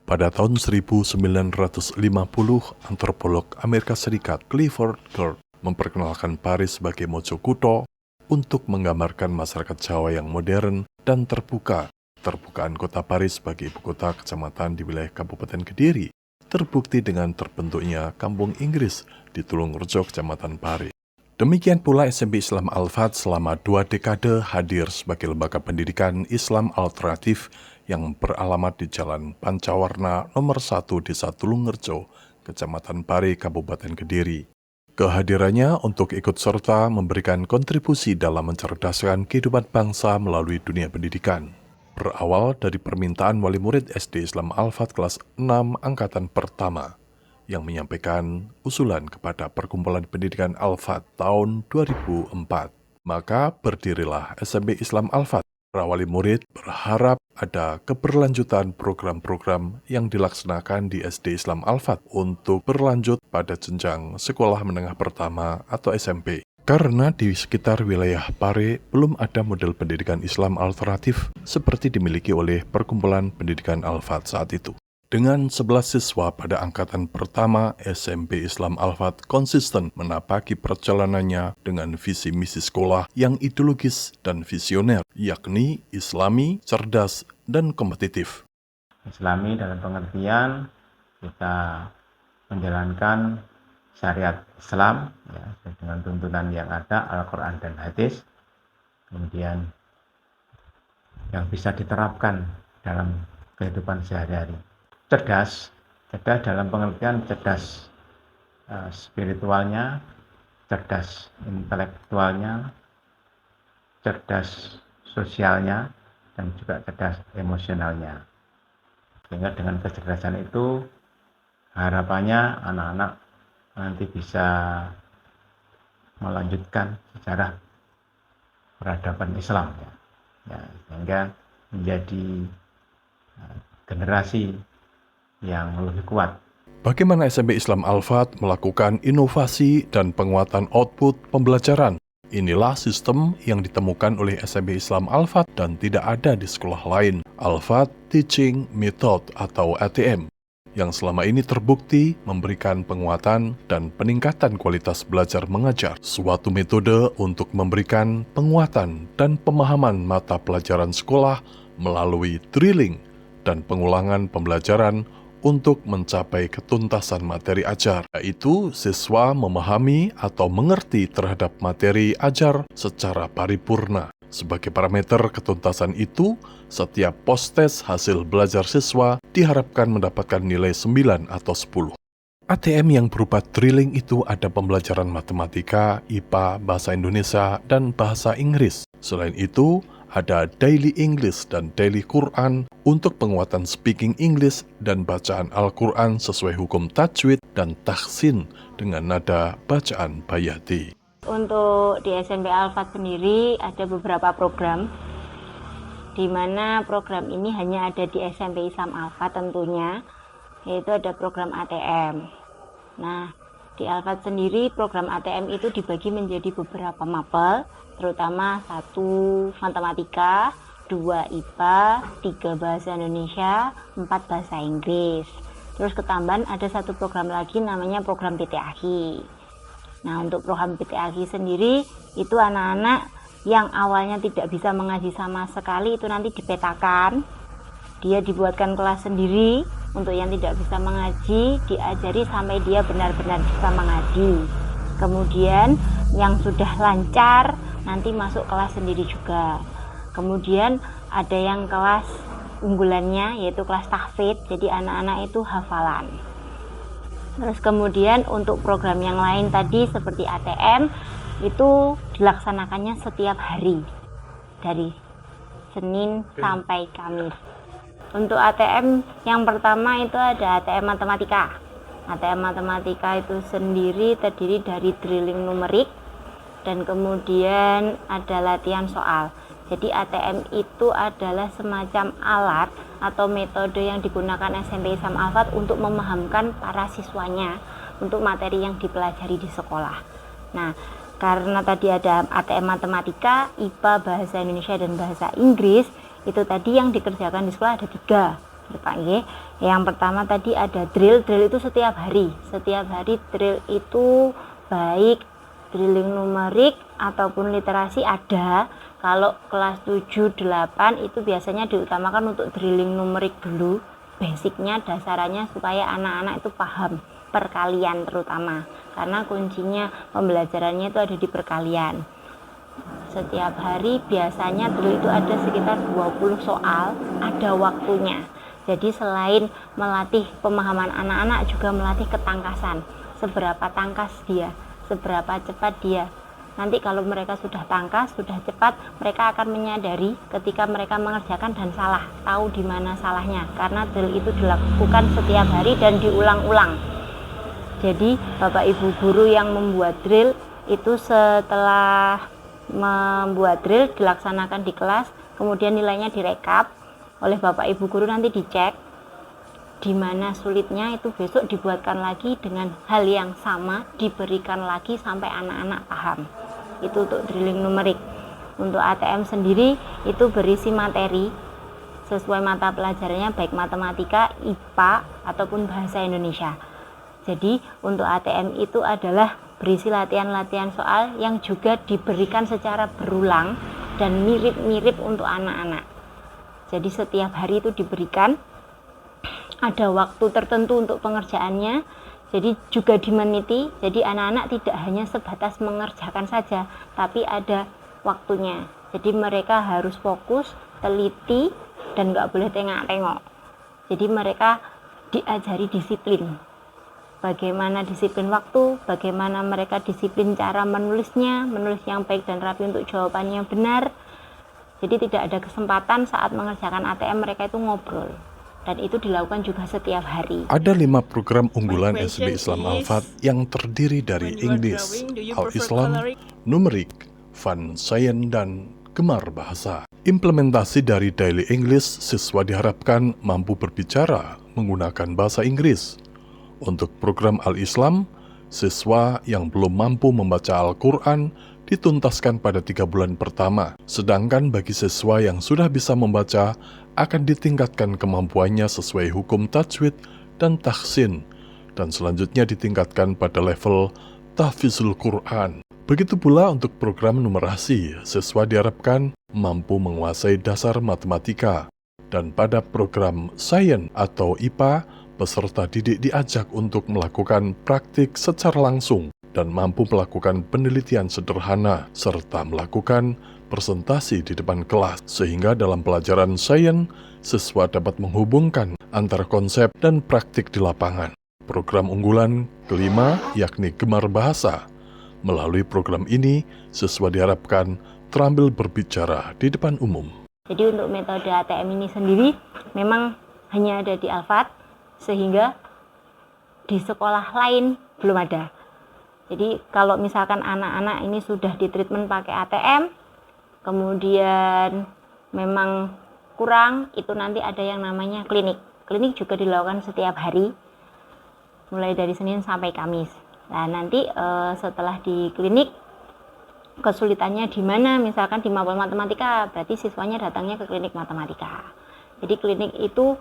Pada tahun 1950, antropolog Amerika Serikat Clifford Geertz memperkenalkan Paris sebagai mojokuto untuk menggambarkan masyarakat Jawa yang modern dan terbuka. Terbukaan kota Paris sebagai ibu kota kecamatan di wilayah Kabupaten Kediri terbukti dengan terbentuknya Kampung Inggris di Tulungrejo, Kecamatan Paris. Demikian pula SMP Islam Al-Fat selama 2 dekade hadir sebagai lembaga pendidikan Islam alternatif yang beralamat di Jalan Pancawarna nomor 1 Desa Tulungrejo, Kecamatan Pari, Kabupaten Kediri. Kehadirannya untuk ikut serta memberikan kontribusi dalam mencerdaskan kehidupan bangsa melalui dunia pendidikan. Berawal dari permintaan wali murid SD Islam Al-Fat kelas 6 angkatan pertama yang menyampaikan usulan kepada Perkumpulan Pendidikan Al-Fat tahun 2004. Maka berdirilah SMP Islam Al-Fat. Para wali murid berharap ada keberlanjutan program-program yang dilaksanakan di SD Islam Al-Fat untuk berlanjut pada jenjang sekolah menengah pertama atau SMP. Karena di sekitar wilayah Pare belum ada model pendidikan Islam alternatif seperti dimiliki oleh Perkumpulan Pendidikan Al-Fat saat itu. Dengan 11 siswa pada angkatan pertama, SMP Islam Al-Fat konsisten menapaki perjalanannya dengan visi misi sekolah yang ideologis dan visioner, yakni Islami, cerdas, dan kompetitif. Islami dalam pengertian kita menjalankan syariat Islam ya, dengan tuntunan yang ada Al-Quran dan Hadis, kemudian yang bisa diterapkan dalam kehidupan sehari-hari. Cerdas dalam pengertian cerdas spiritualnya, cerdas intelektualnya, cerdas sosialnya, dan juga cerdas emosionalnya. Sehingga dengan kecerdasan itu harapannya anak-anak nanti bisa melanjutkan sejarah peradaban Islam ya, sehingga menjadi generasi yang lebih kuat. Bagaimana SMP Islam Al-Fat melakukan inovasi dan penguatan output pembelajaran? Inilah sistem yang ditemukan oleh SMP Islam Al-Fat dan tidak ada di sekolah lain. Al-Fat Teaching Method atau ATM, yang selama ini terbukti memberikan penguatan dan peningkatan kualitas belajar mengajar. Suatu metode untuk memberikan penguatan dan pemahaman mata pelajaran sekolah melalui drilling dan pengulangan pembelajaran untuk mencapai ketuntasan materi ajar, yaitu siswa memahami atau mengerti terhadap materi ajar secara paripurna. Sebagai parameter ketuntasan itu, setiap post-test hasil belajar siswa diharapkan mendapatkan nilai 9 atau 10. ATM yang berupa drilling itu ada pembelajaran matematika, IPA, bahasa Indonesia, dan bahasa Inggris. Selain itu, ada Daily English dan Daily Quran untuk penguatan speaking English dan bacaan Al-Quran sesuai hukum tajwid dan tahsin dengan nada bacaan bayati. Untuk di SMP Al-Fat sendiri ada beberapa program, di mana program ini hanya ada di SMP Islam Al-Fat tentunya, yaitu ada program ATM. Nah, di Al-Fat sendiri program ATM itu dibagi menjadi beberapa mapel, terutama 1 matematika, 2 IPA, 3 bahasa Indonesia, 4 bahasa Inggris. Terus ketambahan ada 1 program lagi namanya program PTAHI. Nah, untuk program PTAHI sendiri itu anak-anak yang awalnya tidak bisa mengaji sama sekali itu nanti dipetakan. Dia dibuatkan kelas sendiri untuk yang tidak bisa mengaji, diajari sampai dia benar-benar bisa mengaji. Kemudian yang sudah lancar nanti masuk kelas sendiri juga. Kemudian ada yang kelas unggulannya yaitu kelas tahfidz, jadi anak-anak itu hafalan. Terus kemudian untuk program yang lain tadi seperti ATM itu dilaksanakannya setiap hari dari Senin sampai Kamis. Untuk ATM yang pertama itu ada ATM matematika. ATM matematika itu sendiri terdiri dari drilling numerik dan kemudian ada latihan soal. Jadi ATM itu adalah semacam alat atau metode yang digunakan SMP Islam Al-Fat untuk memahamkan para siswanya untuk materi yang dipelajari di sekolah. Nah, karena tadi ada ATM matematika, IPA, bahasa Indonesia, dan bahasa Inggris, itu tadi yang dikerjakan di sekolah ada 3. Pak nggih. Yang pertama tadi ada drill. Drill itu setiap hari. Setiap hari drill itu baik drilling numerik ataupun literasi ada. Kalau kelas 7, 8 itu biasanya diutamakan untuk drilling numerik dulu. Basicnya, dasarannya supaya anak-anak itu paham perkalian terutama. Karena kuncinya pembelajarannya itu ada di perkalian. Setiap hari biasanya drill itu ada sekitar 20 soal, ada waktunya. Jadi selain melatih pemahaman anak-anak juga melatih ketangkasan. Seberapa tangkas dia, seberapa cepat dia. Nanti kalau mereka sudah tangkas, sudah cepat, mereka akan menyadari ketika mereka mengerjakan dan salah, tahu di mana salahnya. Karena drill itu dilakukan setiap hari dan diulang-ulang. Jadi Bapak Ibu guru yang membuat drill itu setelah membuat drill dilaksanakan di kelas, kemudian nilainya direkap oleh Bapak Ibu guru, nanti dicek di mana sulitnya, itu besok dibuatkan lagi dengan hal yang sama, diberikan lagi sampai anak-anak paham. Itu untuk drilling numerik. Untuk ATM sendiri itu berisi materi sesuai mata pelajarannya, baik matematika, IPA ataupun bahasa Indonesia. Jadi untuk ATM itu adalah berisi latihan-latihan soal yang juga diberikan secara berulang dan mirip-mirip untuk anak-anak. Jadi setiap hari itu diberikan, ada waktu tertentu untuk pengerjaannya, jadi juga dimeniti. Jadi anak-anak tidak hanya sebatas mengerjakan saja, tapi ada waktunya. Jadi mereka harus fokus, teliti, dan nggak boleh tengok-tengok. Jadi mereka diajari disiplin. Bagaimana disiplin waktu, bagaimana mereka disiplin cara menulisnya, menulis yang baik dan rapi untuk jawabannya yang benar. Jadi tidak ada kesempatan saat mengerjakan ATM mereka itu ngobrol. Dan itu dilakukan juga setiap hari. Ada 5 program unggulan SMP Islam Al-Fat yang terdiri dari English, Al-Islam, Numerik, Fun Science, dan Gemar Bahasa. Implementasi dari Daily English, siswa diharapkan mampu berbicara menggunakan bahasa Inggris. Untuk program Al-Islam, siswa yang belum mampu membaca Al-Quran dituntaskan pada 3 bulan pertama. Sedangkan bagi siswa yang sudah bisa membaca, akan ditingkatkan kemampuannya sesuai hukum tajwid dan tahsin, dan selanjutnya ditingkatkan pada level tahfizul Quran. Begitu pula untuk program numerasi, siswa diharapkan mampu menguasai dasar matematika. Dan pada program Sains atau IPA, peserta didik diajak untuk melakukan praktik secara langsung dan mampu melakukan penelitian sederhana serta melakukan presentasi di depan kelas, sehingga dalam pelajaran sains, siswa dapat menghubungkan antara konsep dan praktik di lapangan. Program unggulan kelima yakni Gemar Bahasa. Melalui program ini, siswa diharapkan terampil berbicara di depan umum. Jadi untuk metode ATM ini sendiri memang hanya ada di Al-Fat, sehingga di sekolah lain belum ada. Jadi kalau misalkan anak-anak ini sudah ditreatment pakai ATM, kemudian memang kurang, itu nanti ada yang namanya klinik. Klinik juga dilakukan setiap hari, mulai dari Senin sampai Kamis. Nah nanti setelah di klinik, kesulitannya di mana, misalkan di mapel matematika, berarti siswanya datangnya ke klinik matematika. Jadi klinik itu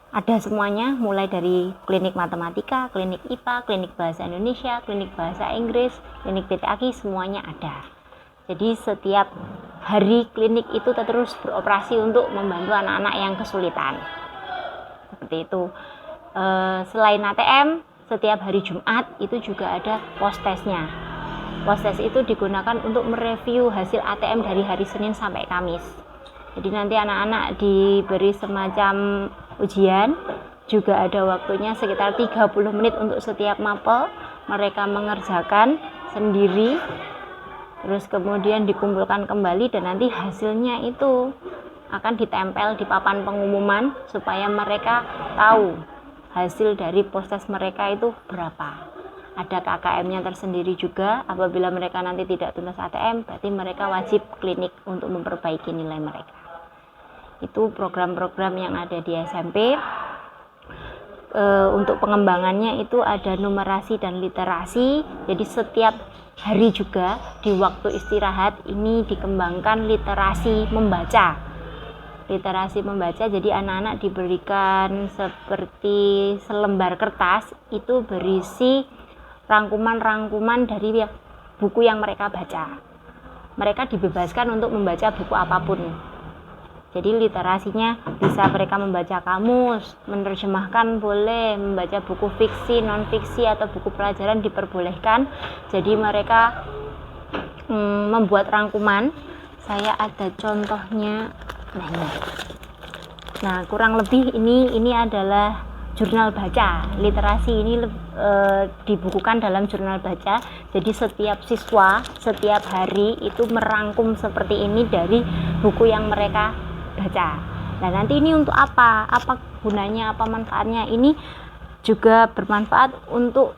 ada semuanya, mulai dari klinik matematika, klinik IPA, klinik bahasa Indonesia, klinik bahasa Inggris, klinik PTAK, semuanya ada. Jadi setiap hari klinik itu terus beroperasi untuk membantu anak-anak yang kesulitan. Seperti itu. Selain ATM, setiap hari Jumat itu juga ada post-testnya. Post-test itu digunakan untuk mereview hasil ATM dari hari Senin sampai Kamis. Jadi nanti anak-anak diberi semacam ujian, juga ada waktunya sekitar 30 menit untuk setiap mapel. Mereka mengerjakan sendiri, terus kemudian dikumpulkan kembali, dan nanti hasilnya itu akan ditempel di papan pengumuman supaya mereka tahu hasil dari proses mereka itu berapa. Ada KKM-nya tersendiri juga. Apabila mereka nanti tidak tuntas ATM, berarti mereka wajib klinik untuk memperbaiki nilai mereka. Itu program-program yang ada di SMP. Untuk pengembangannya itu ada numerasi dan literasi. Jadi setiap hari juga di waktu istirahat ini dikembangkan literasi membaca. literasi membaca. Jadi anak-anak diberikan seperti selembar kertas, itu berisi rangkuman-rangkuman dari buku yang mereka baca. Mereka dibebaskan untuk membaca buku apapun. Jadi literasinya bisa mereka membaca kamus, menerjemahkan boleh, membaca buku fiksi, non-fiksi, atau buku pelajaran diperbolehkan. Jadi mereka membuat rangkuman. Saya ada contohnya. Nah, kurang lebih ini adalah jurnal baca. Literasi ini dibukukan dalam jurnal baca. Jadi setiap siswa setiap hari itu merangkum seperti ini dari buku yang mereka baca. Nah, nanti ini untuk apa? Apa gunanya, apa manfaatnya? Ini juga bermanfaat untuk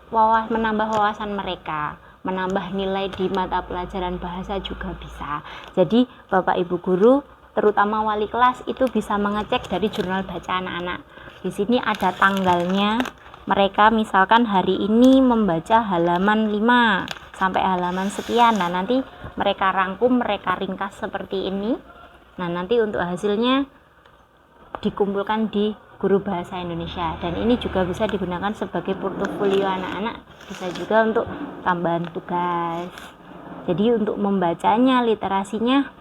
menambah wawasan mereka, menambah nilai di mata pelajaran bahasa juga bisa. Jadi Bapak Ibu guru, terutama wali kelas, itu bisa mengecek dari jurnal baca anak-anak. Di sini ada tanggalnya. Mereka misalkan hari ini membaca halaman 5 sampai halaman sekian. Nah, nanti mereka rangkum, mereka ringkas seperti ini. Nah, nanti untuk hasilnya dikumpulkan di guru bahasa Indonesia, dan ini juga bisa digunakan sebagai portofolio anak-anak, bisa juga untuk tambahan tugas. Jadi untuk membacanya, literasinya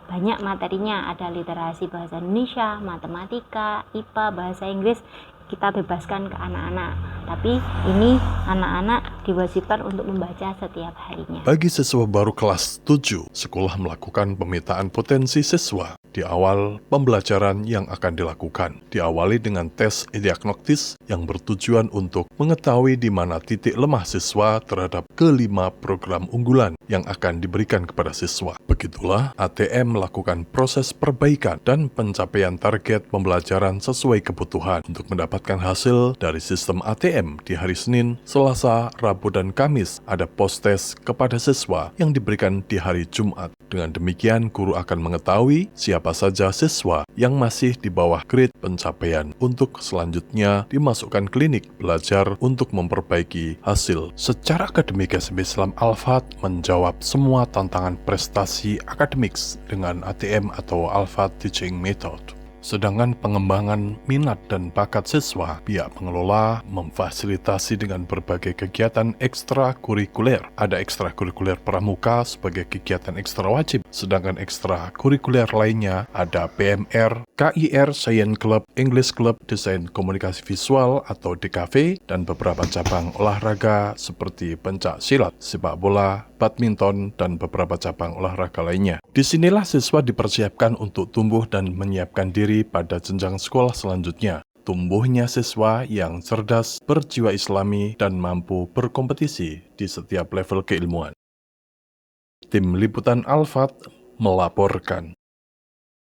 banyak materinya, ada literasi bahasa Indonesia, matematika, IPA, bahasa Inggris, kita bebaskan ke anak-anak. Tapi ini anak-anak diwajibkan untuk membaca setiap harinya. Bagi siswa baru kelas 7, sekolah melakukan pemetaan potensi siswa di awal pembelajaran yang akan dilakukan. Diawali dengan tes diagnostis yang bertujuan untuk mengetahui di mana titik lemah siswa terhadap kelima program unggulan yang akan diberikan kepada siswa. Begitulah ATM melakukan proses perbaikan dan pencapaian target pembelajaran sesuai kebutuhan. Untuk mendapatkan hasil dari sistem ATM di hari Senin, Selasa, Rabu, dan Kamis, ada post-test kepada siswa yang diberikan di hari Jumat. Dengan demikian, guru akan mengetahui siapa saja siswa yang masih di bawah grade pencapaian untuk selanjutnya dimasukkan klinik belajar untuk memperbaiki hasil. Secara akademik, SMP Islam Al-Fat menjawab semua tantangan prestasi akademik dengan ATM atau Al-Fat Teaching Method. Sedangkan pengembangan minat dan bakat siswa, pihak pengelola memfasilitasi dengan berbagai kegiatan ekstrakurikuler. Ada ekstrakurikuler pramuka sebagai kegiatan ekstra wajib, sedangkan ekstrakurikuler lainnya ada PMR, KIR, Science Club, English Club, Desain Komunikasi Visual atau DKV, dan beberapa cabang olahraga seperti pencak silat, sepak bola, badminton, dan beberapa cabang olahraga lainnya. Disinilah siswa dipersiapkan untuk tumbuh dan menyiapkan diri pada jenjang sekolah selanjutnya. Tumbuhnya siswa yang cerdas, berjiwa Islami, dan mampu berkompetisi di setiap level keilmuan. Tim Liputan Al-Fat melaporkan.